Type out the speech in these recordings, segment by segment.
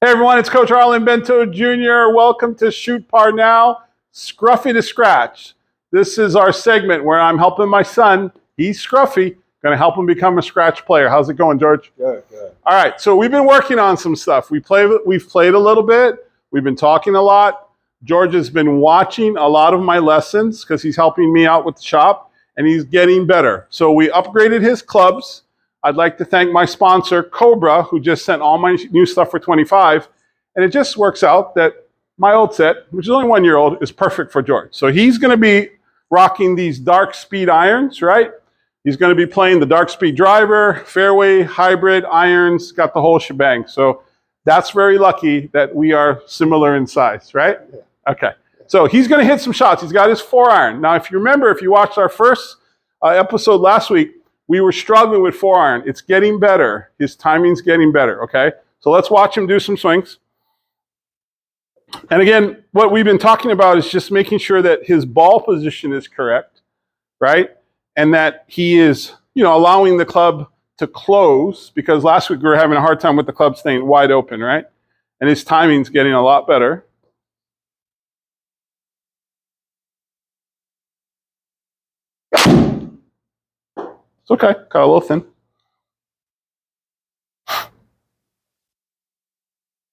Hey everyone, it's Coach Arlen Bento Jr. Welcome to Shoot Par Now, Scruffy to Scratch. This is our segment where I'm helping my son. He's Scruffy. Going to help him become a scratch player. How's it going, George? Good, good. All right, so we've been working on some stuff. We've played a little bit. We've been talking a lot. George has been watching a lot of my lessons because he's helping me out with the shop, and he's getting better. So we upgraded his clubs. I'd like to thank my sponsor, Cobra, who just sent all my new stuff for 25. And it just works out that my old set, which is only 1 year old, is perfect for George. So he's going to be rocking these dark speed irons, right? He's going to be playing the dark speed driver, fairway, hybrid, irons, got the whole shebang. So that's very lucky that we are similar in size, right? Yeah. Okay. So he's going to hit some shots. He's got his 4-iron. Now, if you remember, if you watched our first episode last week, we were struggling with 4-iron. It's getting better. His timing's getting better, okay? So let's watch him do some swings. And again, what we've been talking about is just making sure that his ball position is correct, right? And that he is, allowing the club to close, because last week we were having a hard time with the club staying wide open, right? And his timing's getting a lot better. It's okay, got a little thin.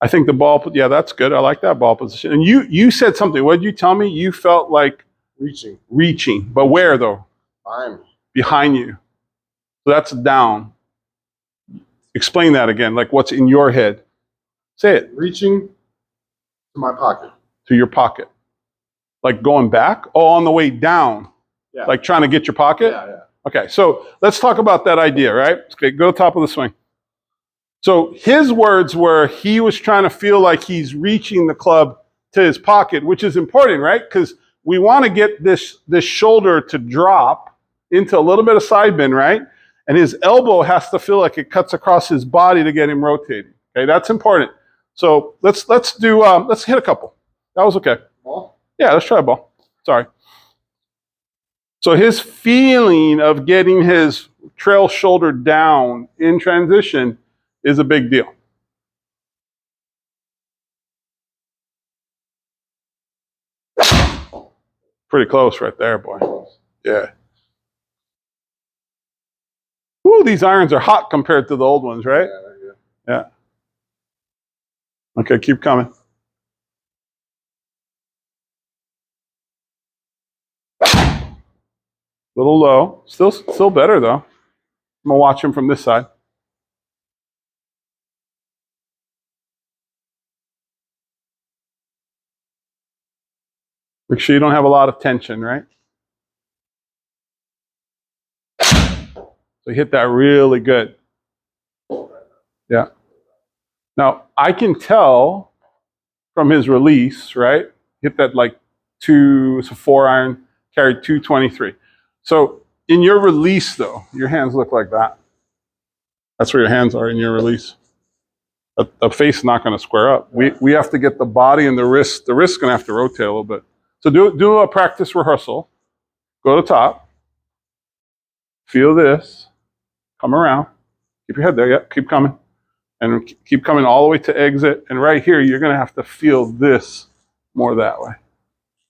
I think the ball, yeah, that's good. I like that ball position. And you said something. What did you tell me? You felt like reaching. But where though? Behind you. So that's down. Explain that again. Like what's in your head? Say it. Reaching to my pocket. To your pocket. Like going back? Oh, on the way down. Yeah. Like trying to get your pocket? Yeah, yeah. Okay, so let's talk about that idea, right? Okay, go to the top of the swing. So his words were he was trying to feel like he's reaching the club to his pocket, which is important, right? Because we want to get this shoulder to drop into a little bit of side bend, right? And his elbow has to feel like it cuts across his body to get him rotating. Okay, that's important. So let's hit a couple. That was okay. Ball? Yeah, let's try a ball. Sorry. So his feeling of getting his trail shoulder down in transition is a big deal. Pretty close right there, boy. Yeah. Ooh, these irons are hot compared to the old ones, right? Yeah. Okay, keep coming. Little low. Still better, though. I'm going to watch him from this side. Make sure you don't have a lot of tension, right? So hit that really good. Yeah. Now, I can tell from his release, right? Hit that like it's a 4-iron, carried 223. So in your release, though, your hands look like that. That's where your hands are in your release. The face is not going to square up. We have to get the body and the wrist. The wrist's going to have to rotate a little bit. So do a practice rehearsal. Go to the top. Feel this. Come around. Keep your head there. Yep. Keep coming. And keep coming all the way to exit. And right here, you're going to have to feel this more that way.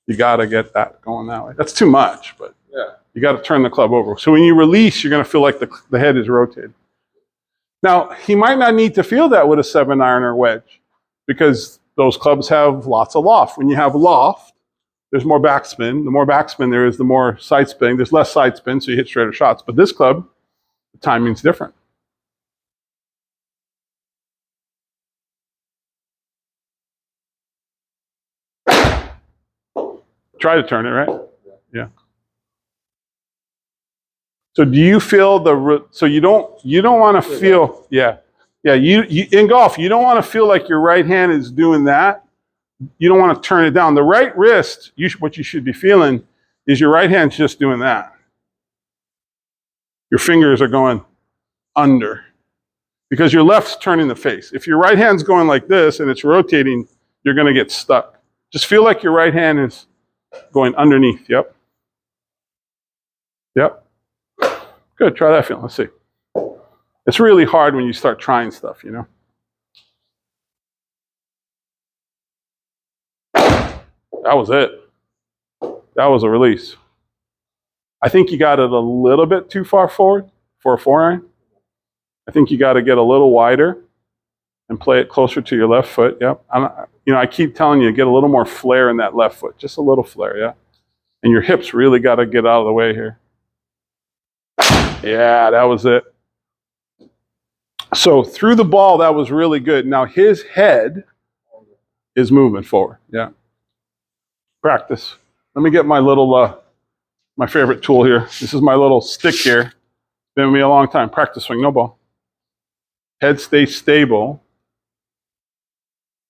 You got to get that going that way. That's too much, but yeah, you got to turn the club over. So when you release, you're going to feel like the head is rotated. Now, he might not need to feel that with a 7-iron or wedge because those clubs have lots of loft. When you have loft, there's more backspin. The more backspin there is, the more side spin. There's less side spin, so you hit straighter shots. But this club, the timing's different. Try to turn it, right? Yeah. So do you feel so you don't want to feel, yeah. You in golf, you don't want to feel like your right hand is doing that. You don't want to turn it down. The right wrist, what you should be feeling is your right hand's just doing that. Your fingers are going under because your left's turning the face. If your right hand's going like this and it's rotating, you're going to get stuck. Just feel like your right hand is going underneath. Yep. Yep. Good. Try that feeling. Let's see. It's really hard when you start trying stuff, That was it. That was a release. I think you got it a little bit too far forward for a 4-iron. I think you got to get a little wider and play it closer to your left foot. Yep. I keep telling you, get a little more flare in that left foot. Just a little flare, yeah. And your hips really got to get out of the way here. Yeah, that was it. So through the ball, that was really good. Now his head is moving forward. Yeah. Practice. Let me get my little, my favorite tool here. This is my little stick here. Been with me a long time. Practice swing, no ball. Head stays stable.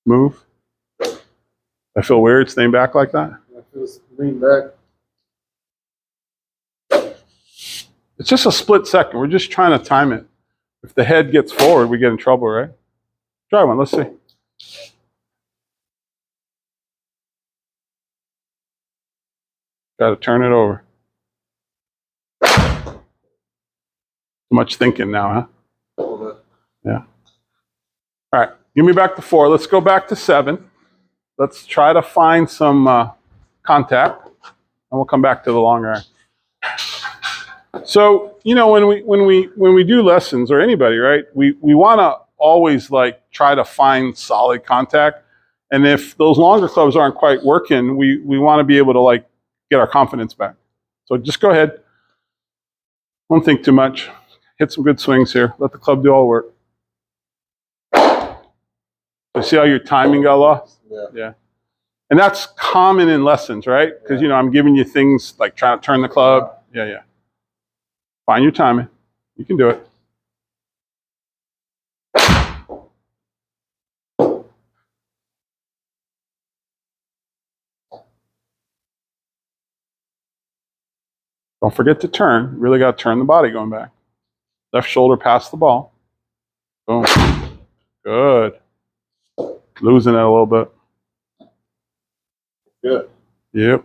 Move. I feel weird staying back like that. I feel lean back. It's just a split second. We're just trying to time it. If the head gets forward, we get in trouble, right? Try one. Let's see. Got to turn it over. Too much thinking now, huh? Yeah. All right. Give me back to 4. Let's go back to 7. Let's try to find some contact, and we'll come back to the long iron. So, when we do lessons, or anybody, right? We want to always like try to find solid contact, and if those longer clubs aren't quite working, we want to be able to like get our confidence back. So just go ahead. Don't think too much. Hit some good swings here. Let the club do all the work. You see how your timing got lost? Yeah. And that's common in lessons, right? Because, I'm giving you things like trying to turn the club. Yeah. Find your timing. You can do it. Don't forget to turn. Really got to turn the body going back. Left shoulder past the ball. Boom. Good. Losing it a little bit. Good. Yep.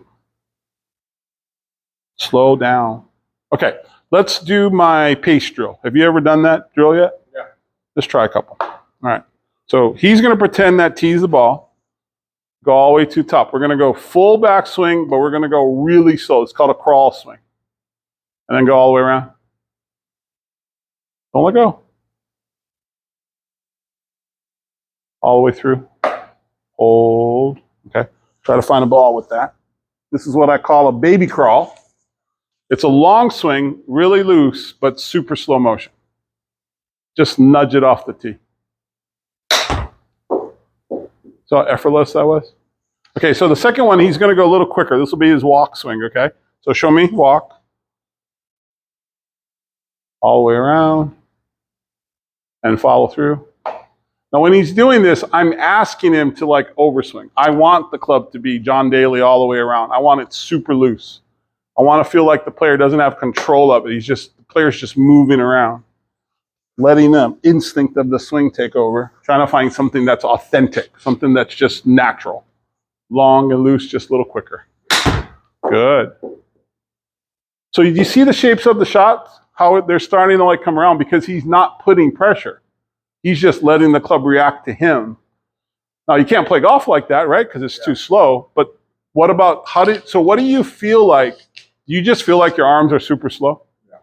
Slow down. Okay, let's do my pace drill. Have you ever done that drill yet? Yeah. Let's try a couple. All right. So he's going to pretend that tees the ball. Go all the way to the top. We're going to go full back swing, but we're going to go really slow. It's called a crawl swing. And then go all the way around. Don't let go. All the way through. Hold. Okay. Try to find a ball with that. This is what I call a baby crawl. It's a long swing, really loose, but super slow motion. Just nudge it off the tee. So how effortless that was? Okay, so the second one, he's going to go a little quicker. This will be his walk swing, okay? So show me, walk. All the way around. And follow through. Now when he's doing this, I'm asking him to like overswing. I want the club to be John Daly all the way around. I want it super loose. I want to feel like the player doesn't have control of it. The player's just moving around. Letting the instinct of the swing take over. Trying to find something that's authentic. Something that's just natural. Long and loose, just a little quicker. Good. So you see the shapes of the shots? How they're starting to like come around because he's not putting pressure. He's just letting the club react to him. Now you can't play golf like that, right? Because it's too slow. But what about what do you feel like? Do you just feel like your arms are super slow? Yeah.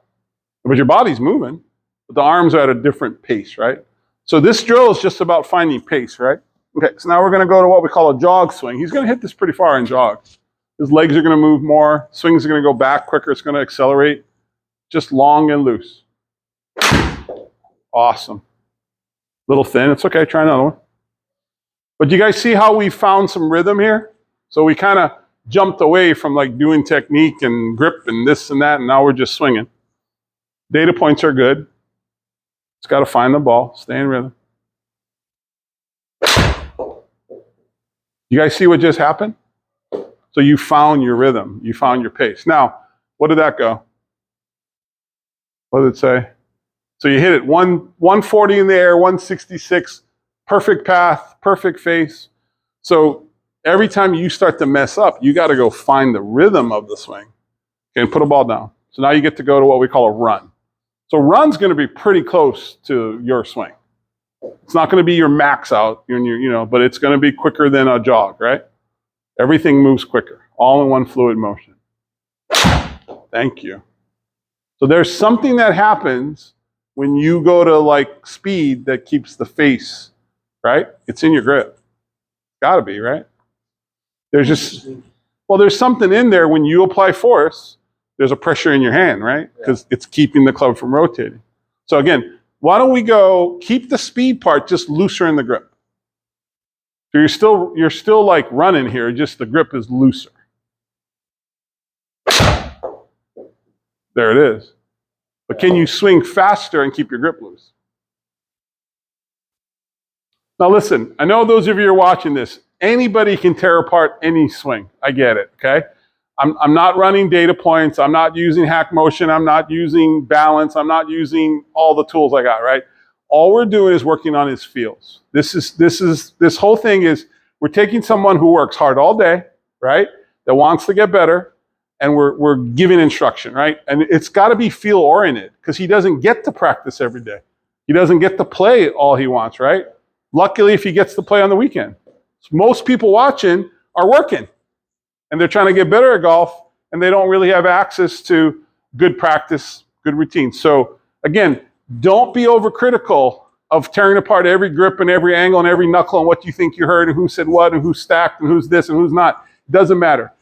But your body's moving, but the arms are at a different pace, right? So this drill is just about finding pace, right? Okay, so now we're going to go to what we call a jog swing. He's going to hit this pretty far in jog. His legs are going to move more. Swings are going to go back quicker. It's going to accelerate. Just long and loose. Awesome. Little thin. It's okay. Try another one. But you guys see how we found some rhythm here? So we kind of jumped away from like doing technique and grip and this and that, and now we're just swinging. Data points are good. It's got to find the ball. Stay in rhythm. You guys see what just happened? So you found your rhythm. You found your pace. Now, what did that go? What did it say? So you hit it 140 in the air, 166, perfect path, perfect face. So every time you start to mess up, you got to go find the rhythm of the swing. Okay, and put a ball down. So now you get to go to what we call a run. So run's going to be pretty close to your swing. It's not going to be your max out, but it's going to be quicker than a jog, right? Everything moves quicker, all in one fluid motion. Thank you. So there's something that happens when you go to like speed that keeps the face, right? It's in your grip. Gotta be, right? There's just, well, there's something in there when you apply force, there's a pressure in your hand, right? Because it's keeping the club from rotating. So again, why don't we go keep the speed part just looser in the grip. So you're still like running here, just the grip is looser. There it is. But can you swing faster and keep your grip loose? Now listen, I know those of you who are watching this, anybody can tear apart any swing. I get it, okay? I'm not running data points. I'm not using hack motion. I'm not using balance. I'm not using all the tools I got, right? All we're doing is working on his feels. This whole thing is we're taking someone who works hard all day, right? That wants to get better, and we're giving instruction, right? And it's got to be feel oriented because he doesn't get to practice every day. He doesn't get to play all he wants, right? Luckily, if he gets to play on the weekend. So most people watching are working, and they're trying to get better at golf, and they don't really have access to good practice, good routine. So again, don't be overcritical of tearing apart every grip and every angle and every knuckle and what you think you heard and who said what and who's stacked and who's this and who's not. It doesn't matter.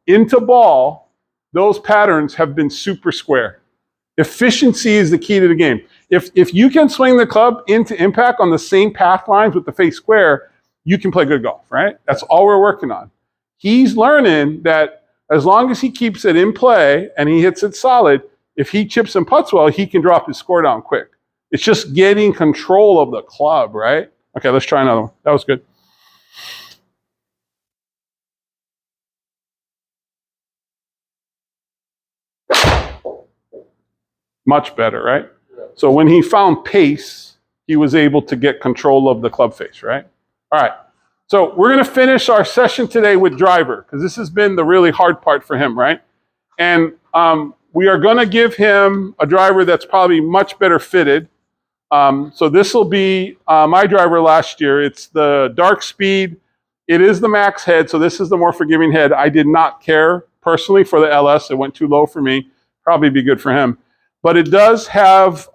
Into ball, those patterns have been super square. Efficiency is the key to the game. If you can swing the club into impact on the same path lines with the face square, you can play good golf, right? That's all we're working on. He's learning that as long as he keeps it in play and he hits it solid, if he chips and putts well, he can drop his score down quick. It's just getting control of the club, right? Okay, let's try another one. That was good. Much better, right? So when he found pace, he was able to get control of the club face, right? All right. So we're going to finish our session today with driver because this has been the really hard part for him, right? And we are going to give him a driver that's probably much better fitted. So this will be my driver last year. It's the dark speed. It is the max head, so this is the more forgiving head. I did not care personally for the LS. It went too low for me. Probably be good for him. But it does have,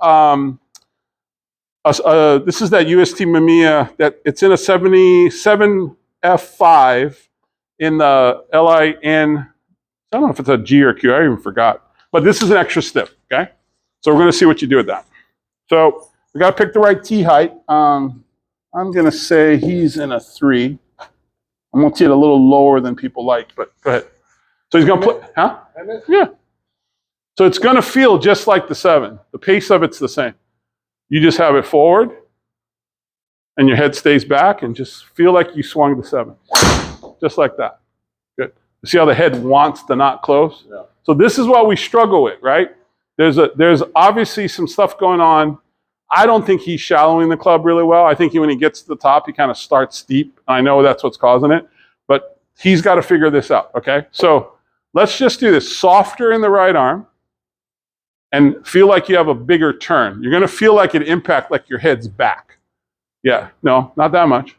this is that UST Mamiya, that it's in a 77 F5 in the LIN. I don't know if it's a G or Q, I even forgot. But this is an extra stiff, okay? So we're gonna see what you do with that. So we gotta pick the right tee height. I'm gonna say he's in a 3. I'm gonna tee it a little lower than people like, but go ahead. So he's gonna play, huh? Yeah. So it's going to feel just like the 7. The pace of it's the same. You just have it forward, and your head stays back, and just feel like you swung the 7. Just like that. Good. You see how the head wants to not close? Yeah. So this is what we struggle with, right? There's obviously some stuff going on. I don't think he's shallowing the club really well. I think when he gets to the top, he kind of starts steep. I know that's what's causing it, but he's got to figure this out, okay? So let's just do this. Softer in the right arm. And feel like you have a bigger turn. You're going to feel like it impact like your head's back. Yeah, no, not that much.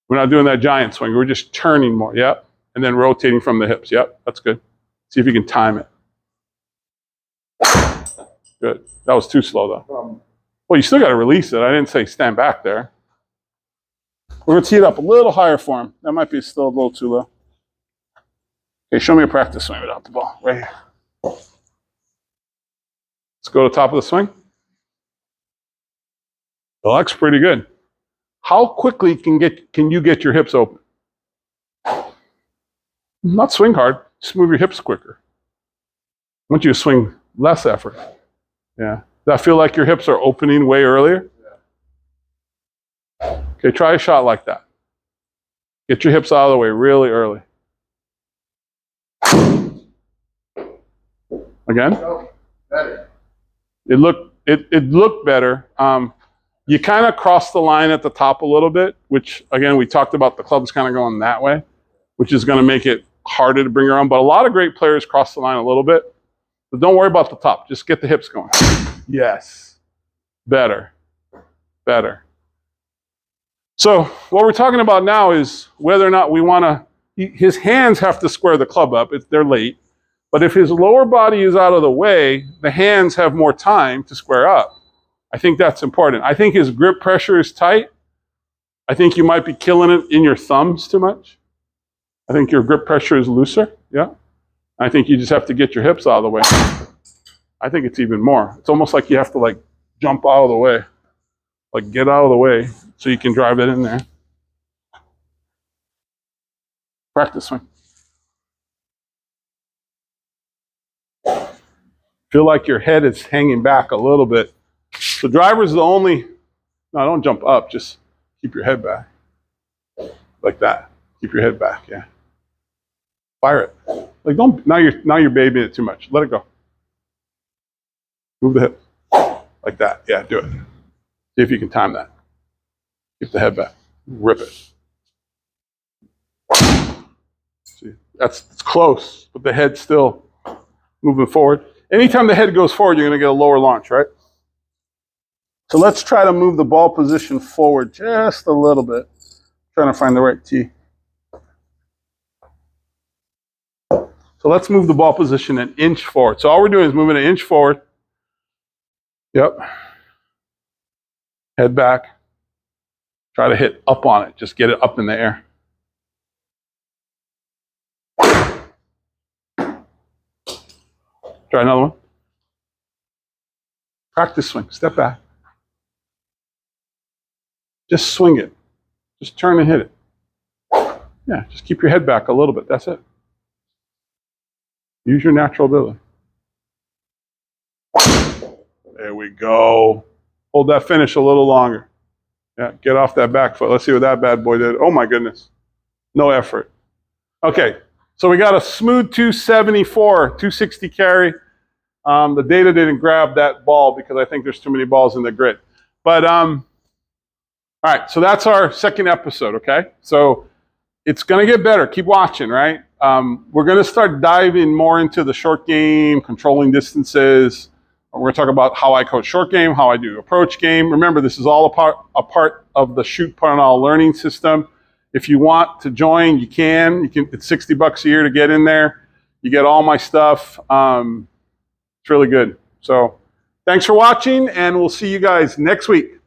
We're not doing that giant swing. We're just turning more, yep. And then rotating from the hips, yep, that's good. See if you can time it. Good. That was too slow, though. Well, you still got to release it. I didn't say stand back there. We're going to tee it up a little higher for him. That might be still a little too low. Okay, show me a practice swing without the ball. Right here. Let's go to the top of the swing. It looks pretty good. How quickly can you get your hips open? Not swing hard, just move your hips quicker. I want you to swing less effort. Yeah. Does that feel like your hips are opening way earlier? Okay, try a shot like that. Get your hips out of the way really early. Again? Better. It looked better. You kind of crossed the line at the top a little bit, which, again, we talked about the club's kind of going that way, which is going to make it harder to bring around. But a lot of great players cross the line a little bit. But don't worry about the top. Just get the hips going. Yes. Better. Better. So what we're talking about now is whether or not we want to his hands have to square the club up if they're late. But if his lower body is out of the way, the hands have more time to square up. I think that's important. I think his grip pressure is tight. I think you might be killing it in your thumbs too much. I think your grip pressure is looser. Yeah. I think you just have to get your hips out of the way. I think it's even more. It's almost like you have to like jump out of the way. Like get out of the way so you can drive it in there. Practice swing. Feel like your head is hanging back a little bit. So driver's the only, no, don't jump up, just keep your head back. Like that. Keep your head back, yeah. Fire it. Like don't, now you're babying it too much. Let it go. Move the hip. Like that. Yeah, do it. See if you can time that. Keep the head back. Rip it. See, it's close, but the head's still moving forward. Anytime the head goes forward, you're going to get a lower launch, right? So let's try to move the ball position forward just a little bit. Trying to find the right tee. So let's move the ball position an inch forward. So all we're doing is moving an inch forward. Yep. Head back. Try to hit up on it. Just get it up in the air. Try another one. Practice swing. Step back. Just swing it. Just turn and hit it. Yeah, just keep your head back a little bit. That's it. Use your natural ability. There we go. Hold that finish a little longer. Yeah, get off that back foot. Let's see what that bad boy did. Oh my goodness. No effort. Okay, so we got a smooth 274, 260 carry. The data didn't grab that ball because I think there's too many balls in the grid. But, all right, so that's our second episode, okay? So it's going to get better. Keep watching, right? We're going to start diving more into the short game, controlling distances. We're going to talk about how I coach short game, how I do approach game. Remember, this is all a part of the Shoot Putt and All learning system. If you want to join, you can. It's $60 a year to get in there. You get all my stuff. It's really good. So thanks for watching, and we'll see you guys next week.